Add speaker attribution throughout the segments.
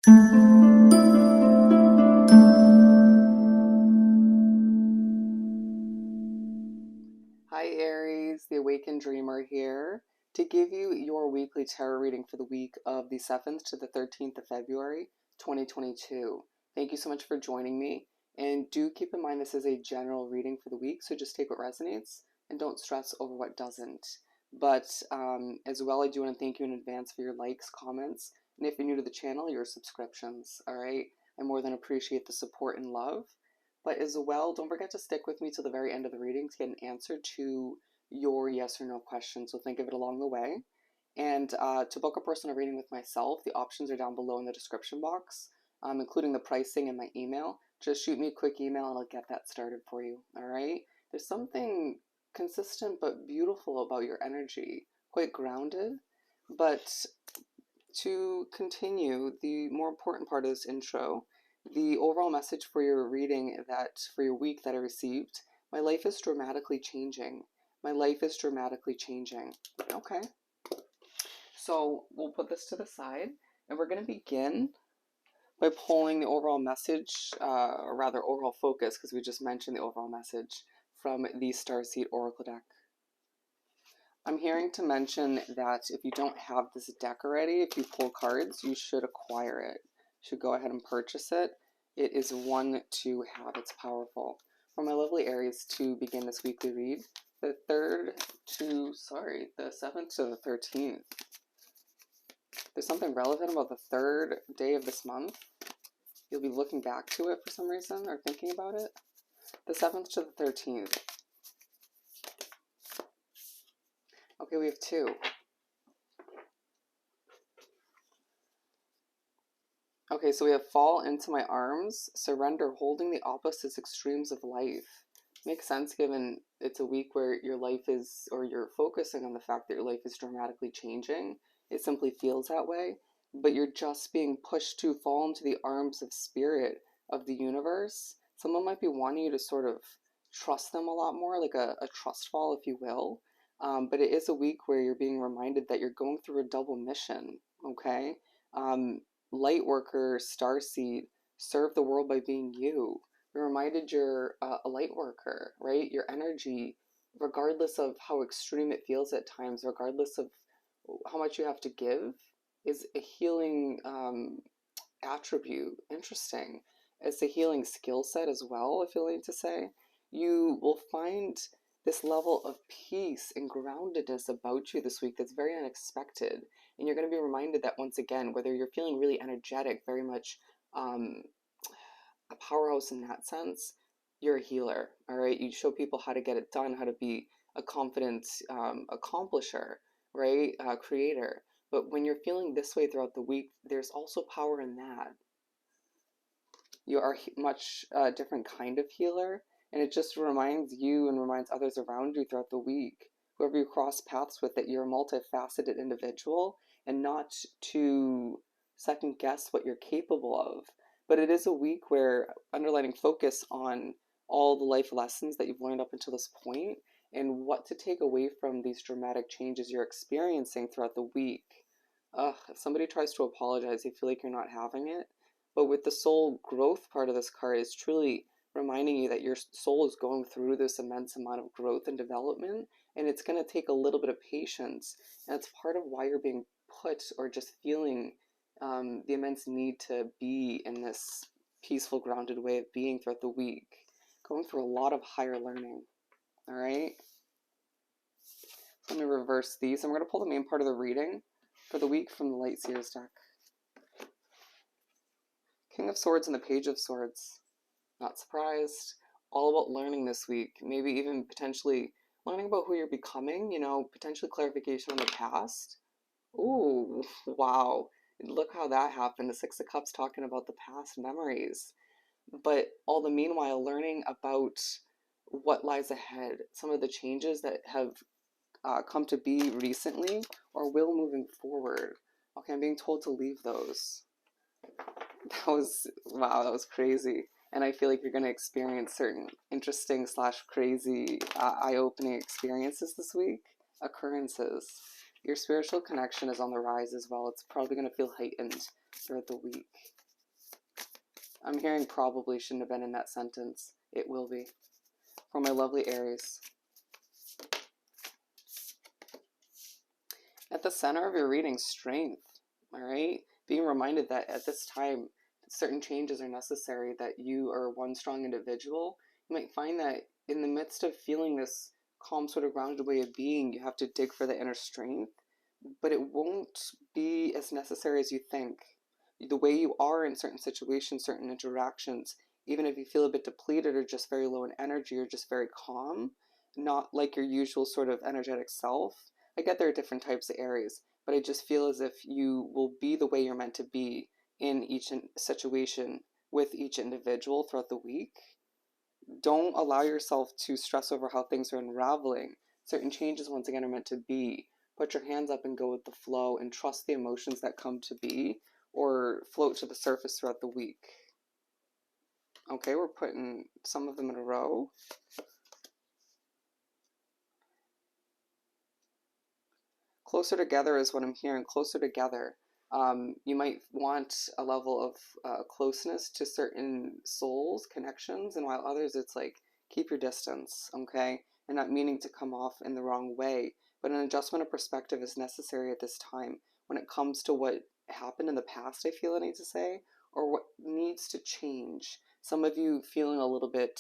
Speaker 1: Hi Aries, the Awakened Dreamer here to give you your weekly tarot reading for the week of the 7th to the 13th of February, 2022. Thank you so much for joining me, and do keep in mind this is a general reading for the week, so just take what resonates and don't stress over what doesn't. But as well, I do want to thank you in advance for your likes, comments, and if you're new to the channel, your subscriptions, all right? I more than appreciate the support and love. But as well, don't forget to stick with me till the very end of the reading to get an answer to your yes or no question. So think of it along the way. And to book a personal reading with myself, the options are down below in the description box, including the pricing and my email. Just shoot me a quick email and I'll get that started for you. All right? There's something consistent but beautiful about your energy, quite grounded. But to continue, the more important part of this intro, the overall message for your reading for your week that I received, my life is dramatically changing. My life is dramatically changing. Okay. So we'll put this to the side and we're going to begin by pulling the overall message, or rather overall focus, because we just mentioned the overall message from the Starseed Oracle deck. I'm hearing to mention that if you don't have this deck already, if you pull cards, you should acquire it. You should go ahead and purchase it. It is one to have. It's powerful. For my lovely Aries to begin this weekly read, the 7th to the 13th. There's something relevant about the third day of this month. You'll be looking back to it for some reason or thinking about it. The 7th to the 13th. Okay, we have two. Okay, so we have fall into my arms, surrender, holding the opposite extremes of life. Makes sense given it's a week where your life is, or you're focusing on the fact that your life is dramatically changing. It simply feels that way, but you're just being pushed to fall into the arms of spirit, of the universe. Someone might be wanting you to sort of trust them a lot more, like a trust fall, if you will. But it is a week where you're being reminded that you're going through a double mission, okay? Light worker, starseed, serve the world by being you. You're reminded you're a light worker, right? Your energy, regardless of how extreme it feels at times, regardless of how much you have to give, is a healing attribute. Interesting. It's a healing skill set as well, if you'll need to say. You will find this level of peace and groundedness about you this week that's very unexpected. And you're going to be reminded that once again, whether you're feeling really energetic, very much a powerhouse in that sense, you're a healer, all right? You show people how to get it done, how to be a confident accomplisher, right? Creator. But when you're feeling this way throughout the week, there's also power in that. You are a much different kind of healer, and it just reminds you and reminds others around you throughout the week, whoever you cross paths with, that you're a multifaceted individual and not to second guess what you're capable of. But it is a week where underlining focus on all the life lessons that you've learned up until this point and what to take away from these dramatic changes you're experiencing throughout the week. If somebody tries to apologize, you feel like you're not having it. But with the soul growth part of this card, is truly reminding you that your soul is going through this immense amount of growth and development, and it's going to take a little bit of patience. And it's part of why you're being put, or just feeling the immense need to be in this peaceful, grounded way of being throughout the week. Going through a lot of higher learning. All right? Let me reverse these. I'm going to pull the main part of the reading for the week from the Light Seers deck. King of Swords and the Page of Swords. Not surprised. All about learning this week. Maybe even potentially learning about who you're becoming, you know, potentially clarification on the past. Ooh, wow. Look how that happened. The Six of Cups talking about the past memories. But all the meanwhile, learning about what lies ahead. Some of the changes that have come to be recently or will moving forward. Okay, I'm being told to leave those. That was, wow, that was crazy. And I feel like you're going to experience certain interesting / crazy eye-opening experiences this week. Occurrences. Your spiritual connection is on the rise as well. It's probably going to feel heightened throughout the week. I'm hearing probably shouldn't have been in that sentence. It will be. For my lovely Aries. At the center of your reading, strength. All right? Being reminded that at this time, certain changes are necessary, that you are one strong individual. You might find that in the midst of feeling this calm, sort of grounded way of being, you have to dig for the inner strength, but it won't be as necessary as you think. The way you are in certain situations, certain interactions, even if you feel a bit depleted or just very low in energy or just very calm, not like your usual sort of energetic self. I get there are different types of Aries, but I just feel as if you will be the way you're meant to be in each situation with each individual throughout the week. Don't allow yourself to stress over how things are unraveling. Certain changes, once again, are meant to be. Put your hands up and go with the flow and trust the emotions that come to be or float to the surface throughout the week. Okay, we're putting some of them in a row. Closer together is what I'm hearing. Closer together. You might want a level of closeness to certain souls, connections, and while others it's like, keep your distance, okay? And not meaning to come off in the wrong way, but an adjustment of perspective is necessary at this time when it comes to what happened in the past, I feel I need to say, or what needs to change. Some of you feeling a little bit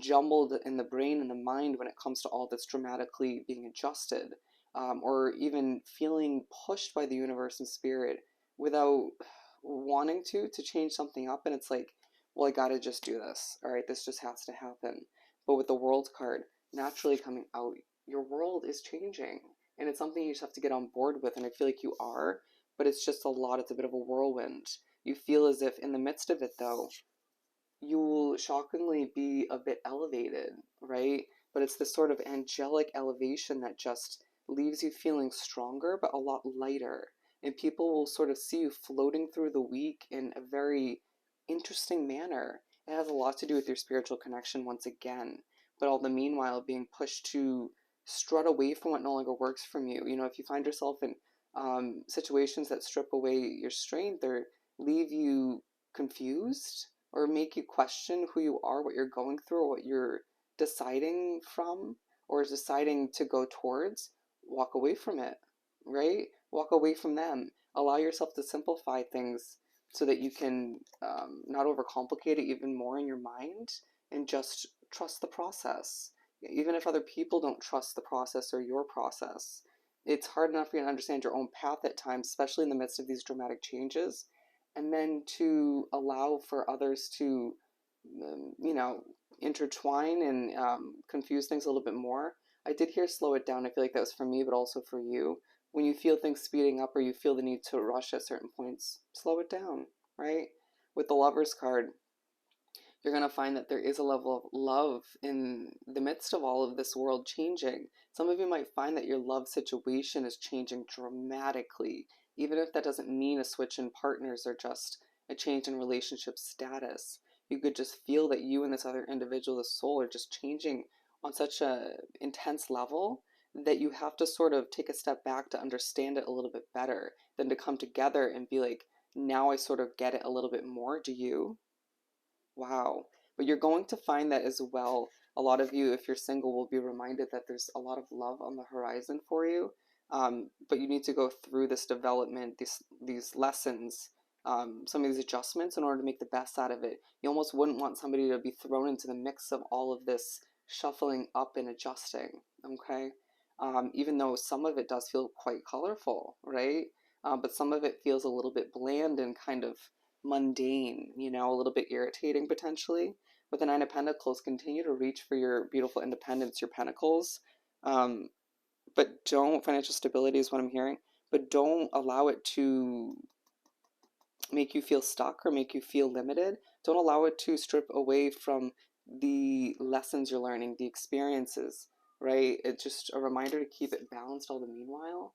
Speaker 1: jumbled in the brain and the mind when it comes to all that's dramatically being adjusted, or even feeling pushed by the universe and spirit without wanting to change something up. And it's like, well, I gotta just do this. All right, this just has to happen. But with the world card naturally coming out, your world is changing. And it's something you just have to get on board with. And I feel like you are, but it's just a lot. It's a bit of a whirlwind. You feel as if in the midst of it, though, you will shockingly be a bit elevated, right? But it's this sort of angelic elevation that just leaves you feeling stronger, but a lot lighter. And people will sort of see you floating through the week in a very interesting manner. It has a lot to do with your spiritual connection once again, but all the meanwhile being pushed to strut away from what no longer works from you. You know, if you find yourself in situations that strip away your strength or leave you confused, or make you question who you are, what you're going through, or what you're deciding from, or deciding to go towards, walk away from it, right? Walk away from them. Allow yourself to simplify things so that you can not overcomplicate it even more in your mind and just trust the process. Even if other people don't trust the process or your process, it's hard enough for you to understand your own path at times, especially in the midst of these dramatic changes, and then to allow for others to, you know, intertwine and confuse things a little bit more. I did hear slow it down. I feel like that was for me, but also for you. When you feel things speeding up or you feel the need to rush at certain points, slow it down, right? With the Lover's card, you're going to find that there is a level of love in the midst of all of this world changing. Some of you might find that your love situation is changing dramatically, even if that doesn't mean a switch in partners or just a change in relationship status. You could just feel that you and this other individual, the soul, are just changing on such a intense level that you have to sort of take a step back to understand it a little bit better than to come together and be like, now I sort of get it a little bit more. Do you? Wow. But you're going to find that as well. A lot of you, if you're single, will be reminded that there's a lot of love on the horizon for you. But you need to go through this development, these lessons, some of these adjustments in order to make the best out of it. You almost wouldn't want somebody to be thrown into the mix of all of this shuffling up and adjusting, okay? Even though some of it does feel quite colorful, right? But some of it feels a little bit bland and kind of mundane, you know, a little bit irritating potentially. With the Nine of Pentacles, continue to reach for your beautiful independence, your pentacles. Um, but don't, financial stability is what I'm hearing, but don't allow it to make you feel stuck or make you feel limited. Don't allow it to strip away from the lessons you're learning, the experiences, right? It's just a reminder to keep it balanced all the meanwhile,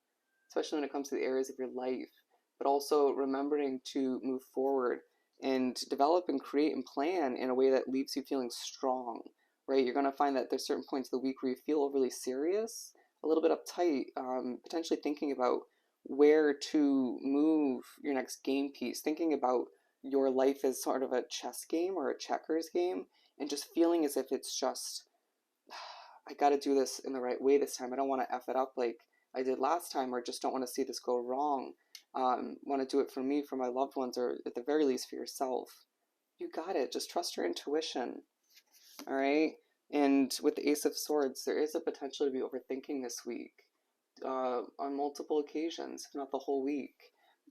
Speaker 1: especially when it comes to the areas of your life, but also remembering to move forward and develop and create and plan in a way that leaves you feeling strong, right? You're going to find that there's certain points of the week where you feel overly serious, a little bit uptight, potentially thinking about where to move your next game piece, thinking about your life as sort of a chess game or a checkers game, and just feeling as if it's just, I got to do this in the right way this time. I don't want to F it up like I did last time, or just don't want to see this go wrong. Want to do it for me, for my loved ones, or at the very least for yourself. You got it. Just trust your intuition. All right. And with the Ace of Swords, there is a potential to be overthinking this week on multiple occasions, if not the whole week.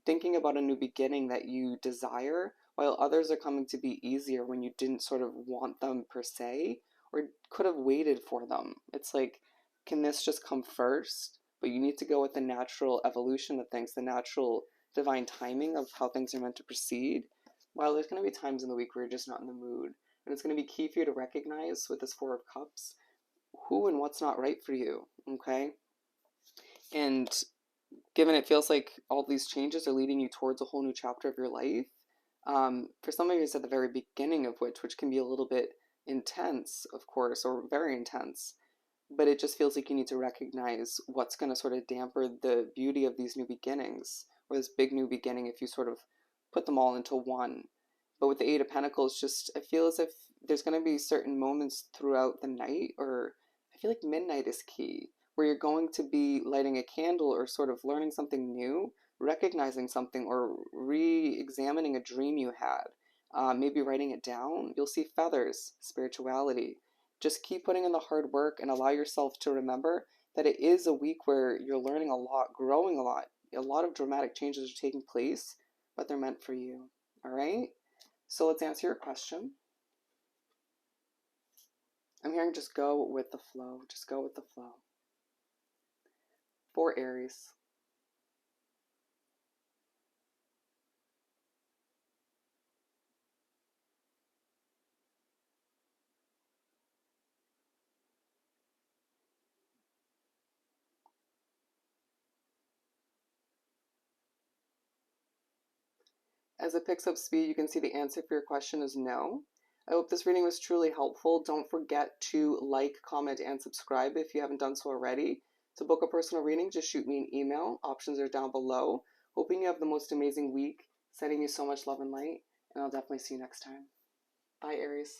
Speaker 1: Thinking about a new beginning that you desire, while others are coming to be easier when you didn't sort of want them per se, or could have waited for them. It's like, can this just come first? But you need to go with the natural evolution of things, the natural divine timing of how things are meant to proceed. While there's going to be times in the week where you're just not in the mood. And it's going to be key for you to recognize with this Four of Cups who and what's not right for you, okay? And given it feels like all these changes are leading you towards a whole new chapter of your life, for some of you it's at the very beginning of which can be a little bit intense, of course, or very intense, but it just feels like you need to recognize what's going to sort of damper the beauty of these new beginnings, or this big new beginning if you sort of put them all into one. But with the Eight of Pentacles, just I feel as if there's going to be certain moments throughout the night, or I feel like midnight is key, where you're going to be lighting a candle or sort of learning something new, recognizing something, or re-examining a dream you had. Maybe writing it down. You'll see feathers, spirituality. Just keep putting in the hard work and allow yourself to remember that it is a week where you're learning a lot, growing a lot. A lot of dramatic changes are taking place, but they're meant for you. All right? So let's answer your question. I'm hearing just go with the flow. Just go with the flow. For Aries. As it picks up speed, you can see the answer for your question is no. I hope this reading was truly helpful. Don't forget to like, comment, and subscribe if you haven't done so already. To book a personal reading, just shoot me an email. Options are down below. Hoping you have the most amazing week. Sending you so much love and light, and I'll definitely see you next time. Bye, Aries.